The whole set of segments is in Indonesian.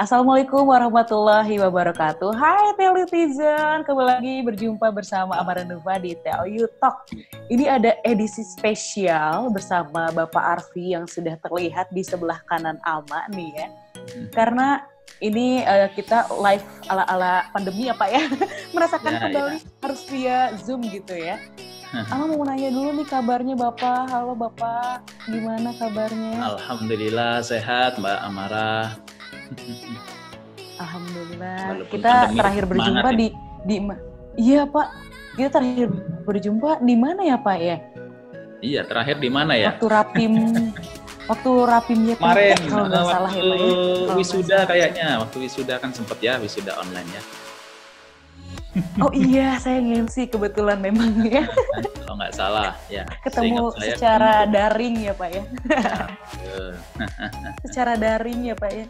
Assalamualaikum warahmatullahi wabarakatuh. Hai Telutizen, kembali lagi berjumpa bersama Amara Nufa di Telu Talk. Ini ada edisi spesial bersama Bapak Arfi yang sudah terlihat di sebelah kanan Ama nih ya. Karena ini kita live ala-ala pandemi ya Pak ya, merasakan kembali harus via Zoom gitu ya. Ama mau nanya dulu nih kabarnya Bapak. Halo Bapak, gimana kabarnya? Alhamdulillah sehat Mbak Amara. Alhamdulillah. Walaupun kita terakhir berjumpa di iya Pak. Kita terakhir berjumpa di mana ya Pak ya? Iya, terakhir di mana ya? Waktu rapimnya kemarin kalau nggak salah ya Pak ya. Wisuda kayaknya. Waktu wisuda kan sempet ya, wisuda online ya. Oh iya, saya nge-MC kebetulan memang ya. Kalau nggak salah ya. Ketemu secara daring ya Pak ya. Secara daring ya Pak ya.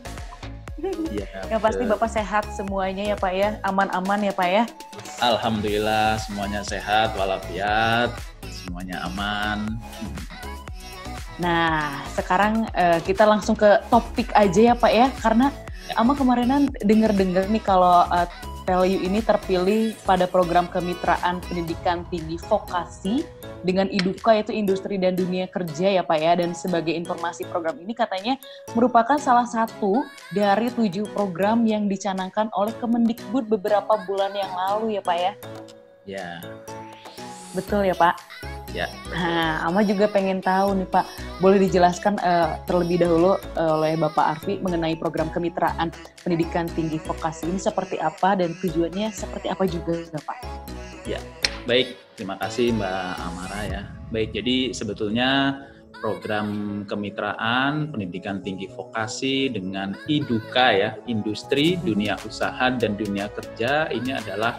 Ya, yang pasti Bapak sehat semuanya ya Pak ya, aman-aman ya Pak ya. Alhamdulillah semuanya sehat walafiat, semuanya aman. Nah sekarang kita langsung ke topik aja ya Pak ya, karena Ama kemarinan dengar-dengar nih kalau Telu ini terpilih pada program kemitraan pendidikan tinggi vokasi dengan IDUKA, yaitu Industri dan Dunia Kerja ya Pak ya. Dan sebagai informasi, program ini katanya merupakan salah satu dari 7 program yang dicanangkan oleh Kemendikbud beberapa bulan yang lalu ya Pak ya. Ya. Betul ya Pak? Ya. Nah, Ama juga pengen tahu nih Pak, boleh dijelaskan terlebih dahulu oleh Bapak Arfi mengenai program kemitraan pendidikan tinggi vokasi ini seperti apa dan tujuannya seperti apa juga Pak? Ya, baik. Terima kasih Mbak Amara ya. Baik, jadi sebetulnya program kemitraan pendidikan tinggi vokasi dengan IDUKA ya, Industri, Dunia Usaha dan Dunia Kerja, ini adalah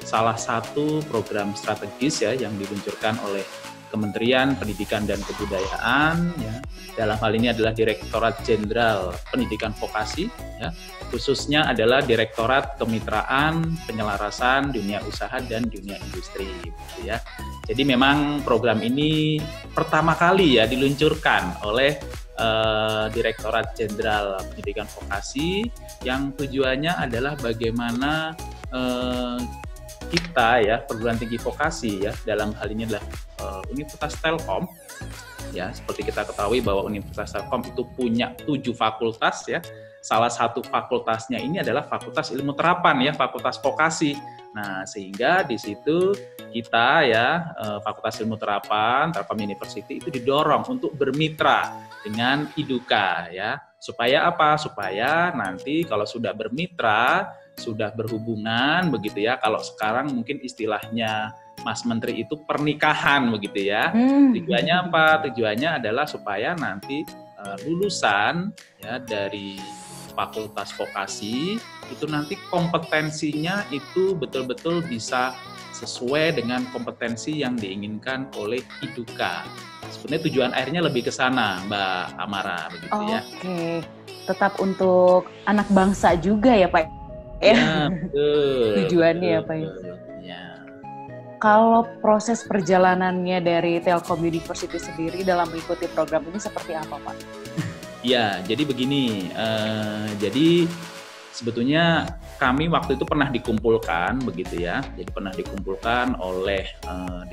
salah satu program strategis ya yang diluncurkan oleh Kementerian Pendidikan dan Kebudayaan ya. Dalam hal ini adalah Direktorat Jenderal Pendidikan Vokasi ya. Khususnya adalah Direktorat Kemitraan Penyelarasan Dunia Usaha dan Dunia Industri gitu ya. Jadi memang program ini pertama kali ya diluncurkan oleh Direktorat Jenderal Pendidikan Vokasi yang tujuannya adalah bagaimana kita ya perguruan tinggi vokasi ya, dalam hal ini adalah Universitas Telkom ya, seperti kita ketahui bahwa Universitas Telkom itu punya 7 fakultas ya. Salah satu fakultasnya ini adalah Fakultas Ilmu Terapan ya, Fakultas Vokasi. Nah, sehingga di situ kita ya Fakultas Ilmu Terapan, Telkom University itu didorong untuk bermitra dengan IDUKA ya. Supaya apa? Supaya nanti kalau sudah bermitra, sudah berhubungan begitu ya, kalau sekarang mungkin istilahnya Mas Menteri itu pernikahan begitu ya. Tujuannya apa? Tujuannya adalah supaya nanti lulusan ya dari fakultas vokasi itu nanti kompetensinya itu betul-betul bisa sesuai dengan kompetensi yang diinginkan oleh IDUKA. Sebenarnya tujuan akhirnya lebih ke sana Mbak Amara begitu ya. Oke, tetap untuk anak bangsa juga ya Pak. Ya, betul. Tujuannya ya Pak ya. Kalau proses perjalanannya dari Telkom University sendiri dalam mengikuti program ini seperti apa Pak? Ya, jadi begini. Jadi sebetulnya kami waktu itu pernah dikumpulkan begitu ya. Jadi pernah dikumpulkan oleh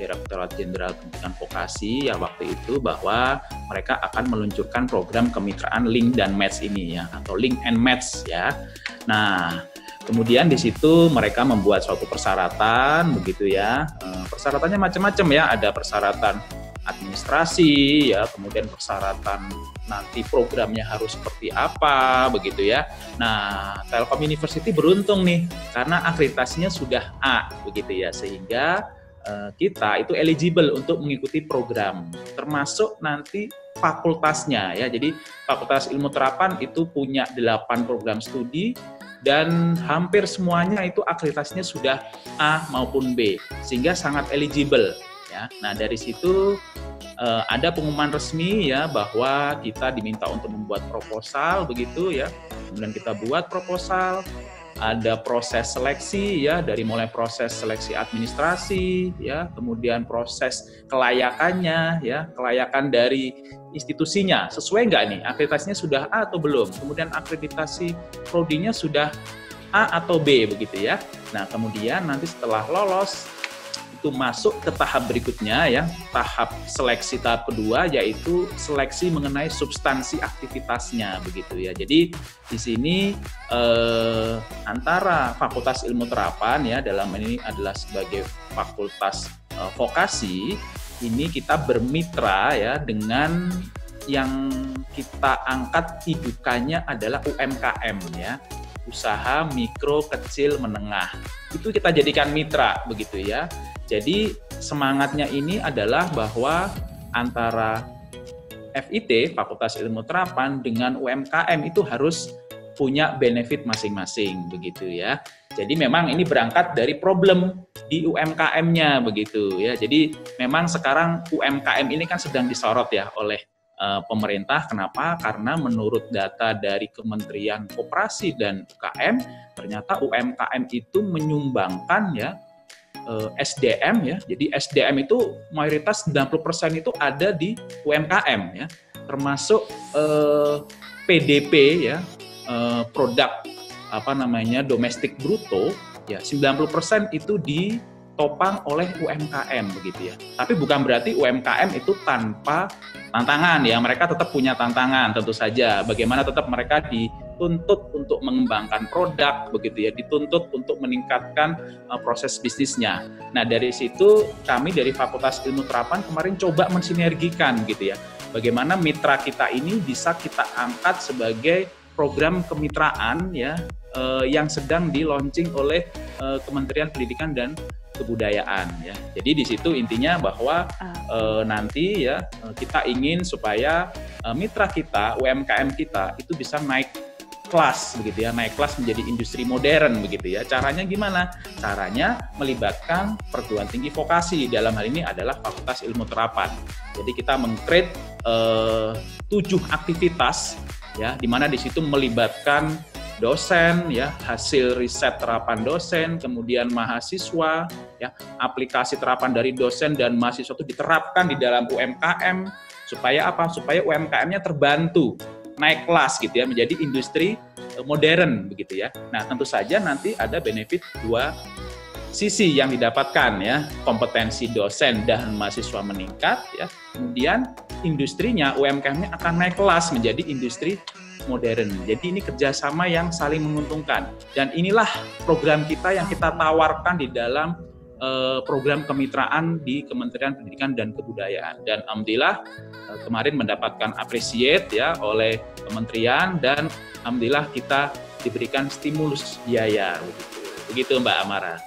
Direktorat Jenderal Pendidikan Vokasi ya waktu itu, bahwa mereka akan meluncurkan program kemitraan Link dan Match ini ya, atau Link and Match ya. Nah, kemudian di situ mereka membuat suatu persyaratan begitu ya. Persyaratannya macam-macam ya, ada persyaratan administrasi ya, kemudian persyaratan nanti programnya harus seperti apa begitu ya. Nah, Telkom University beruntung nih karena akreditasinya sudah A begitu ya, sehingga kita itu eligible untuk mengikuti program, termasuk nanti fakultasnya ya. Jadi Fakultas Ilmu Terapan itu punya 8 program studi dan hampir semuanya itu akreditasinya sudah A maupun B, sehingga sangat eligible ya. Nah, dari situ ada pengumuman resmi ya bahwa kita diminta untuk membuat proposal begitu ya. Kemudian kita buat proposal, ada proses seleksi ya, dari mulai proses seleksi administrasi ya, kemudian proses kelayakannya ya, kelayakan dari institusinya sesuai nggak nih, akreditasinya sudah A atau belum, kemudian akreditasi prodinya sudah A atau B begitu ya. Nah kemudian nanti setelah lolos itu masuk ke tahap berikutnya ya, tahap seleksi tahap kedua, yaitu seleksi mengenai substansi aktivitasnya begitu ya. Jadi di sini antara Fakultas Ilmu Terapan ya, dalam ini adalah sebagai fakultas vokasi, ini kita bermitra ya dengan yang kita angkat hidukannya adalah UMKM ya, usaha mikro kecil menengah. Itu kita jadikan mitra begitu ya. Jadi semangatnya ini adalah bahwa antara FIT, Fakultas Ilmu Terapan, dengan UMKM itu harus punya benefit masing-masing begitu ya. Jadi memang ini berangkat dari problem di UMKM-nya begitu ya. Jadi memang sekarang UMKM ini kan sedang disorot ya oleh pemerintah. Kenapa? Karena menurut data dari Kementerian Koperasi dan UKM, ternyata UMKM itu menyumbangkan ya SDM ya. Jadi SDM itu mayoritas 90% itu ada di UMKM ya. Termasuk PDP ya, produk domestik bruto ya, 90% itu ditopang oleh UMKM begitu ya. Tapi bukan berarti UMKM itu tanpa tantangan ya, mereka tetap punya tantangan tentu saja. Bagaimana tetap mereka dituntut untuk mengembangkan produk begitu ya, dituntut untuk meningkatkan proses bisnisnya. Nah dari situ kami dari Fakultas Ilmu Terapan kemarin coba mensinergikan gitu ya, bagaimana mitra kita ini bisa kita angkat sebagai program kemitraan ya, yang sedang di-launching oleh Kementerian Pendidikan dan Kebudayaan ya. Jadi di situ intinya bahwa nanti ya kita ingin supaya mitra kita, UMKM kita itu bisa naik kelas begitu ya, naik kelas menjadi industri modern begitu ya. Caranya gimana? Caranya melibatkan perguruan tinggi vokasi, dalam hal ini adalah Fakultas Ilmu Terapan. Jadi kita meng-create 7 aktivitas ya, di mana di situ melibatkan dosen ya, hasil riset terapan dosen, kemudian mahasiswa ya, aplikasi terapan dari dosen dan mahasiswa itu diterapkan di dalam UMKM supaya apa? Supaya UMKM-nya terbantu naik kelas gitu ya, menjadi industri modern begitu ya. Nah, tentu saja nanti ada benefit 2 sisi yang didapatkan ya, kompetensi dosen dan mahasiswa meningkat ya. Kemudian industrinya, UMKM-nya akan naik kelas menjadi industri modern. Jadi ini kerjasama yang saling menguntungkan. Dan inilah program kita yang kita tawarkan di dalam program kemitraan di Kementerian Pendidikan dan Kebudayaan. Dan alhamdulillah kemarin mendapatkan appreciate ya oleh kementerian, dan alhamdulillah kita diberikan stimulus biaya begitu Mbak Amara.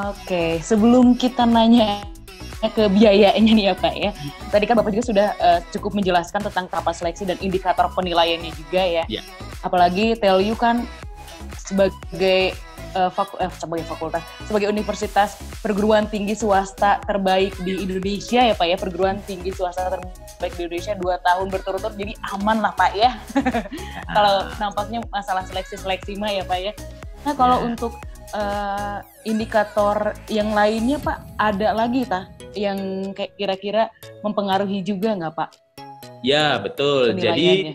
Oke. Sebelum kita nanya ke biayanya nih ya Pak ya. Tadi kan Bapak juga sudah cukup menjelaskan tentang tahapan seleksi dan indikator penilaiannya juga ya. Yeah. Apalagi TELU kan sebagai sebagai universitas perguruan tinggi swasta terbaik di Indonesia ya Pak ya, perguruan tinggi swasta terbaik di Indonesia 2 tahun berturut-turut, jadi aman lah Pak ya. Kalau nampaknya masalah seleksi mah ya Pak ya. Nah kalau untuk indikator yang lainnya Pak, ada lagi yang kayak kira-kira mempengaruhi juga nggak Pak? Ya betul. Jadi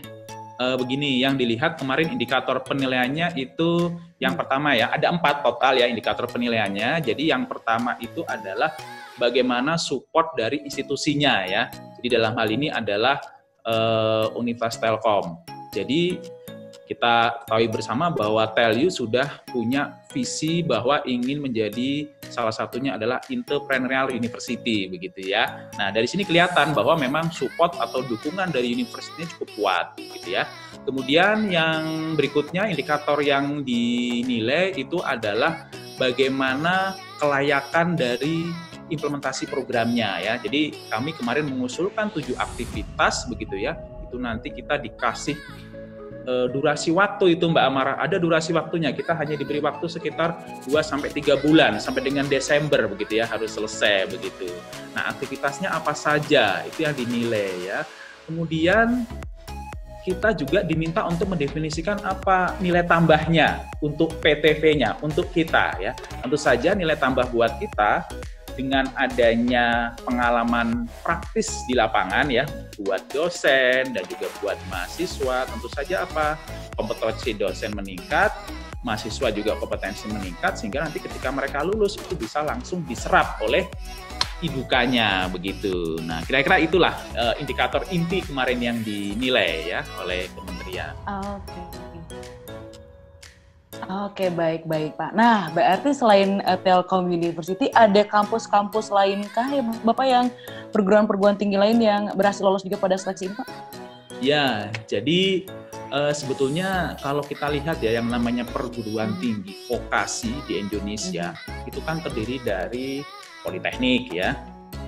begini, yang dilihat kemarin indikator penilaiannya itu yang pertama ya, ada 4 total ya indikator penilaiannya. Jadi yang pertama itu adalah bagaimana support dari institusinya ya. Jadi dalam hal ini adalah Universitas Telkom. Jadi kita ketahui bersama bahwa TELU sudah punya visi bahwa ingin menjadi salah satunya adalah entrepreneurial university begitu ya. Nah, dari sini kelihatan bahwa memang support atau dukungan dari universitasnya cukup kuat gitu ya. Kemudian yang berikutnya indikator yang dinilai itu adalah bagaimana kelayakan dari implementasi programnya ya. Jadi kami kemarin mengusulkan 7 aktivitas begitu ya. Itu nanti kita dikasih durasi waktu itu Mbak Amara, ada durasi waktunya, kita hanya diberi waktu sekitar 2-3 bulan sampai dengan Desember begitu ya, harus selesai begitu. Nah aktivitasnya apa saja itu yang dinilai ya. Kemudian kita juga diminta untuk mendefinisikan apa nilai tambahnya untuk PTV-nya, untuk kita ya. Tentu saja nilai tambah buat kita dengan adanya pengalaman praktis di lapangan ya, buat dosen dan juga buat mahasiswa, tentu saja apa kompetensi dosen meningkat, mahasiswa juga kompetensi meningkat, sehingga nanti ketika mereka lulus itu bisa langsung diserap oleh IDUKA-nya begitu. Nah, kira-kira itulah indikator inti kemarin yang dinilai ya oleh kementerian. Oke, baik Pak. Nah, berarti selain Telkom University ada kampus-kampus lainkah ya Bapak yang perguruan-perguruan tinggi lain yang berhasil lolos juga pada seleksi ini Pak? Ya, jadi sebetulnya kalau kita lihat ya yang namanya perguruan tinggi vokasi di Indonesia itu kan terdiri dari Politeknik ya.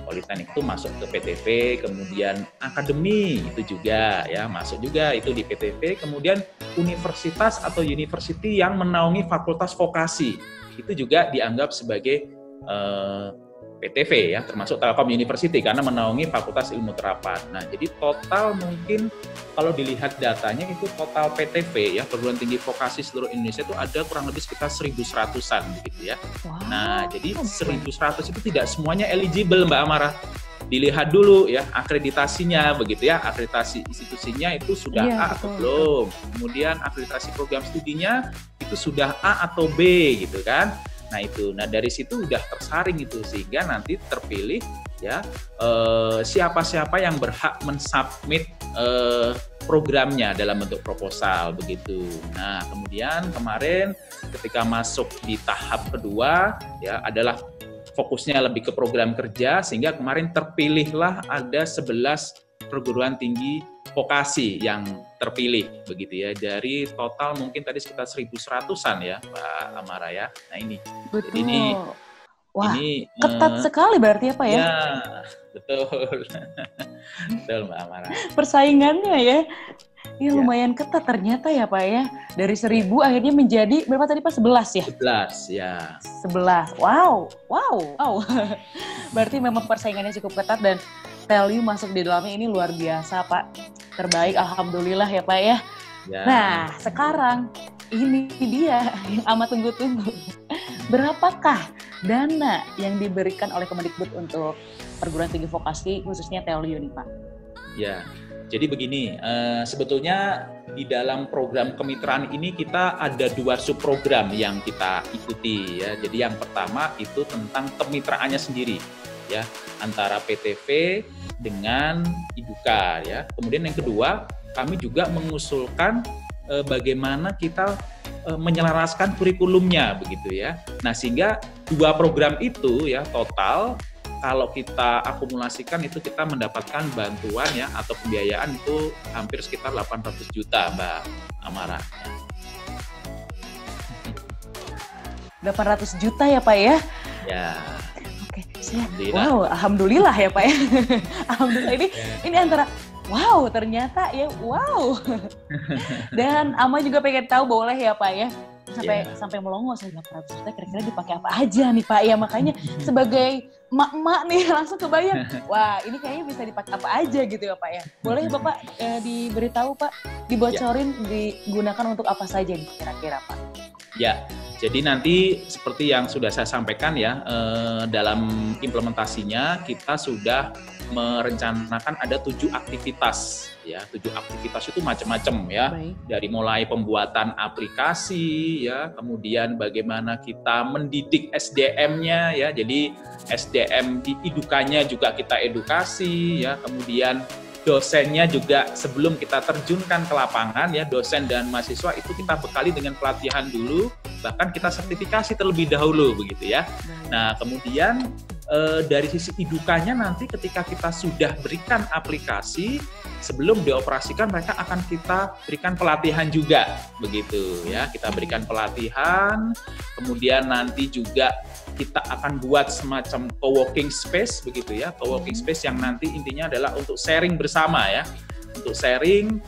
Politeknik itu masuk ke PTV, kemudian akademi itu juga ya masuk juga itu di PTV, kemudian universitas atau university yang menaungi fakultas vokasi itu juga dianggap sebagai PTV ya, termasuk Telkom University karena menaungi Fakultas Ilmu Terapan. Nah, jadi total mungkin kalau dilihat datanya itu total PTV ya, perguruan tinggi vokasi seluruh Indonesia itu ada kurang lebih sekitar 1.100-an begitu ya. Wow. Nah, jadi 1.100 itu tidak semuanya eligible Mbak Amara. Dilihat dulu ya akreditasinya begitu ya, akreditasi institusinya itu sudah A atau belum. Kemudian akreditasi program studinya itu sudah A atau B gitu kan. Nah itu, nah dari situ udah tersaring itu sehingga nanti terpilih ya siapa-siapa yang berhak mensubmit programnya dalam bentuk proposal begitu. Nah kemudian kemarin ketika masuk di tahap kedua ya adalah fokusnya lebih ke program kerja sehingga kemarin terpilihlah ada 11 perguruan tinggi vokasi yang terpilih begitu ya dari total mungkin tadi sekitar 1.100-an ya Mbak Amara ya. Nah ini, betul. Jadi ini, wah ini, ketat sekali berarti ya Pak ya? Ya betul, betul Mbak Amara. Persaingannya ya, ya lumayan ketat ternyata ya Pak ya. Dari 1.000 akhirnya menjadi berapa tadi Pak? 11 ya? 11 ya. 11, wow. Berarti memang persaingannya cukup ketat dan Telyu masuk di dalamnya ini luar biasa Pak. Terbaik, alhamdulillah ya Pak ya. Nah sekarang ini dia yang amat tunggu-tunggu. Berapakah dana yang diberikan oleh Kemendikbud untuk perguruan tinggi vokasi khususnya Telyu nih Pak? Ya, jadi begini, sebetulnya di dalam program kemitraan ini kita ada 2 subprogram yang kita ikuti ya. Jadi yang pertama itu tentang kemitraannya sendiri ya antara PTV dengan IDUKA ya. Kemudian yang kedua kami juga mengusulkan bagaimana kita menyelaraskan kurikulumnya begitu ya. Nah sehingga 2 program itu ya total kalau kita akumulasikan itu kita mendapatkan bantuan ya atau pembiayaan itu hampir sekitar 800 juta Mbak Amara. 800 juta ya Pak ya? Ya. Oke, wow, alhamdulillah ya Pak ya. Alhamdulillah ini antara wow ternyata ya wow. Dan Ama juga pengen tahu boleh ya Pak ya. Sampai melongo saya 800 juta kira-kira dipakai apa aja nih Pak ya, makanya sebagai emak-emak nih langsung kebayang wah ini kayaknya bisa dipakai apa aja gitu ya Pak ya. Boleh Bapak diberitahu Pak, dibocorin digunakan untuk apa saja nih kira-kira Pak? Ya, jadi nanti seperti yang sudah saya sampaikan ya, dalam implementasinya kita sudah merencanakan ada 7 aktivitas ya. 7 aktivitas itu macam-macam ya. Baik. Dari mulai pembuatan aplikasi ya, kemudian bagaimana kita mendidik SDM-nya ya. Jadi SDM di IDUKA-nya juga kita edukasi ya, kemudian dosennya juga sebelum kita terjunkan ke lapangan ya, dosen dan mahasiswa itu kita bekali dengan pelatihan dulu, bahkan kita sertifikasi terlebih dahulu begitu ya. Nah kemudian dari sisi IDUKA-nya nanti ketika kita sudah berikan aplikasi sebelum dioperasikan mereka akan kita berikan pelatihan juga begitu ya. Kita berikan pelatihan, kemudian nanti juga kita akan buat semacam co-working space begitu ya, co-working space yang nanti intinya adalah untuk sharing bersama ya, untuk sharing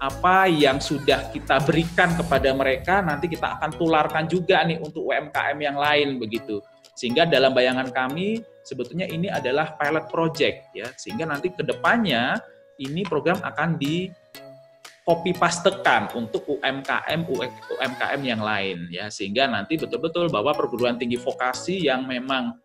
apa yang sudah kita berikan kepada mereka nanti kita akan tularkan juga nih untuk UMKM yang lain begitu. Sehingga dalam bayangan kami sebetulnya ini adalah pilot project ya, sehingga nanti ke depannya ini program akan di copy pastekan untuk UMKM yang lain ya, sehingga nanti betul-betul bahwa perguruan tinggi vokasi yang memang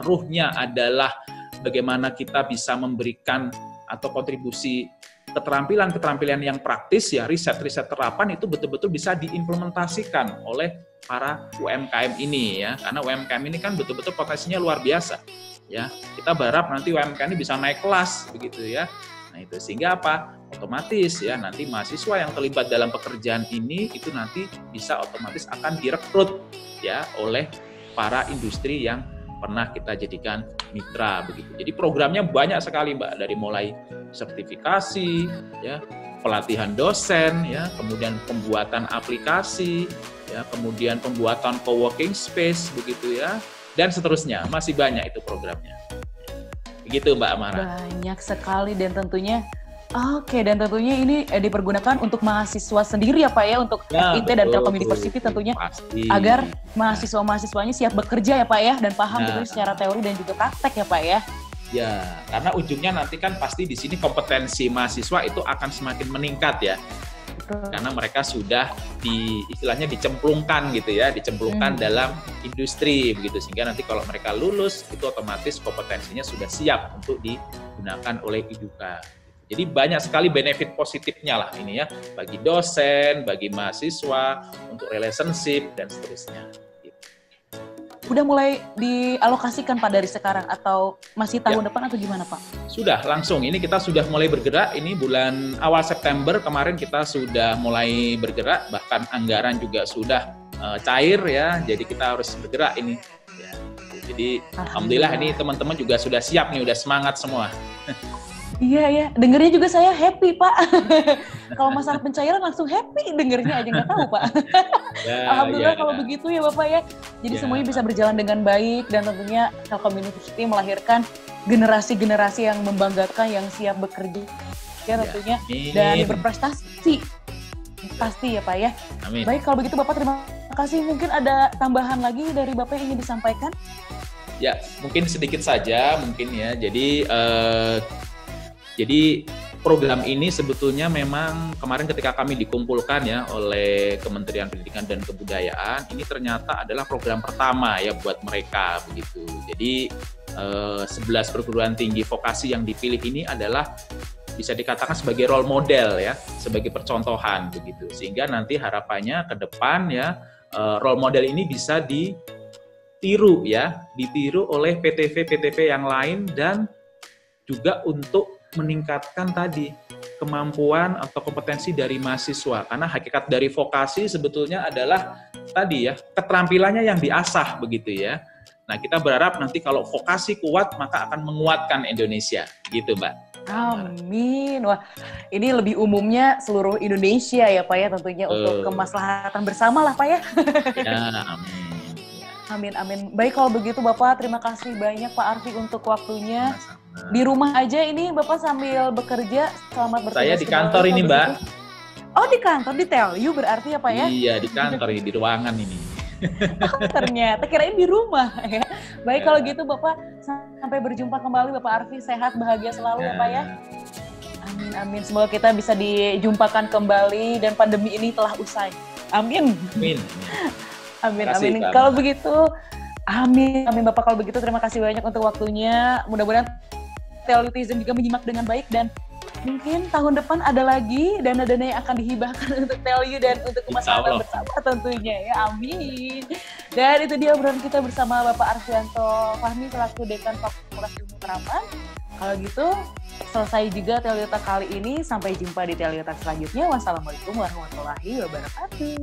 ruhnya adalah bagaimana kita bisa memberikan atau kontribusi keterampilan yang praktis ya, riset terapan itu betul-betul bisa diimplementasikan oleh para UMKM ini ya, karena UMKM ini kan betul-betul potensinya luar biasa ya. Kita berharap nanti UMKM ini bisa naik kelas begitu ya. Nah itu sehingga apa? Otomatis ya nanti mahasiswa yang terlibat dalam pekerjaan ini itu nanti bisa otomatis akan direkrut ya oleh para industri yang pernah kita jadikan mitra begitu. Jadi programnya banyak sekali Mbak, dari mulai sertifikasi ya, pelatihan dosen ya, kemudian pembuatan aplikasi ya, kemudian pembuatan co-working space begitu ya, dan seterusnya. Masih banyak itu programnya. Begitu Mbak Amara. Banyak sekali dan tentunya ini dipergunakan untuk mahasiswa sendiri ya Pak ya, untuk FIT dan Telkom University tentunya pasti. Agar mahasiswa-mahasiswanya siap bekerja ya Pak ya, dan paham betul secara teori dan juga praktek ya Pak ya. Ya, karena ujungnya nanti kan pasti di sini kompetensi mahasiswa itu akan semakin meningkat ya. Karena mereka sudah istilahnya dicemplungkan gitu ya, dalam industri begitu, sehingga nanti kalau mereka lulus itu otomatis kompetensinya sudah siap untuk digunakan oleh IDUKA. Jadi banyak sekali benefit positifnya lah ini ya, bagi dosen, bagi mahasiswa, untuk relationship dan seterusnya. Udah mulai dialokasikan Pak dari sekarang atau masih tahun depan atau gimana Pak? Sudah langsung, ini kita sudah mulai bergerak, ini bulan awal September kemarin kita sudah mulai bergerak, bahkan anggaran juga sudah cair ya, jadi kita harus bergerak ini. Ya. Jadi alhamdulillah ini teman-teman juga sudah siap nih, udah semangat semua. Iya, dengernya juga saya happy Pak. Kalau masalah pencairan langsung happy, dengernya aja nggak tahu Pak. Alhamdulillah kalau begitu ya Bapak ya. Jadi semuanya bisa berjalan dengan baik, dan tentunya Telkom University melahirkan generasi-generasi yang membanggakan, yang siap bekerja ya tentunya, dan berprestasi. Pasti ya Pak ya. Amin. Baik, kalau begitu Bapak terima kasih. Mungkin ada tambahan lagi dari Bapak yang ingin disampaikan? Ya, mungkin sedikit saja mungkin ya. Jadi program ini sebetulnya memang kemarin ketika kami dikumpulkan ya oleh Kementerian Pendidikan dan Kebudayaan, ini ternyata adalah program pertama ya buat mereka begitu. Jadi 11 perguruan tinggi vokasi yang dipilih ini adalah bisa dikatakan sebagai role model ya, sebagai percontohan begitu. Sehingga nanti harapannya ke depan ya role model ini bisa ditiru oleh PTV yang lain, dan juga untuk meningkatkan tadi kemampuan atau kompetensi dari mahasiswa, karena hakikat dari vokasi sebetulnya adalah tadi ya keterampilannya yang diasah begitu ya. Nah kita berharap nanti kalau vokasi kuat maka akan menguatkan Indonesia gitu Mbak. Amin. Wah, ini lebih umumnya seluruh Indonesia ya Pak ya, tentunya untuk kemaslahatan bersama lah Pak ya. Ya, amin. Amin. Baik, kalau begitu Bapak, terima kasih banyak Pak Arfi untuk waktunya. Di rumah aja ini Bapak sambil bekerja, selamat bertugas. Saya di kantor ini Mbak. Oh di kantor, di TELU berarti ya Pak ya? Iya di kantor ini, di ruangan ini. Ternyata kirain di rumah ya. Baik kalau gitu Bapak, sampai berjumpa kembali Bapak Arfi, sehat bahagia selalu ya Pak ya. Amin. Semoga kita bisa dijumpakan kembali dan pandemi ini telah usai. Amin. Amin. Kalau begitu, amin Bapak, kalau begitu terima kasih banyak untuk waktunya. Mudah-mudahan Telutizen juga menyimak dengan baik, dan mungkin tahun depan ada lagi dana-dana yang akan dihibahkan untuk Telu dan untuk kemaslahatan bersama tentunya ya. Amin. Dan itu dia obrolan kita bersama Bapak Arfianto Fahmi selaku Dekan Fakultas Ilmu Terapan. Kalau gitu selesai juga Teluyutak kali ini. Sampai jumpa di Teluyutak selanjutnya. Wassalamualaikum warahmatullahi wabarakatuh.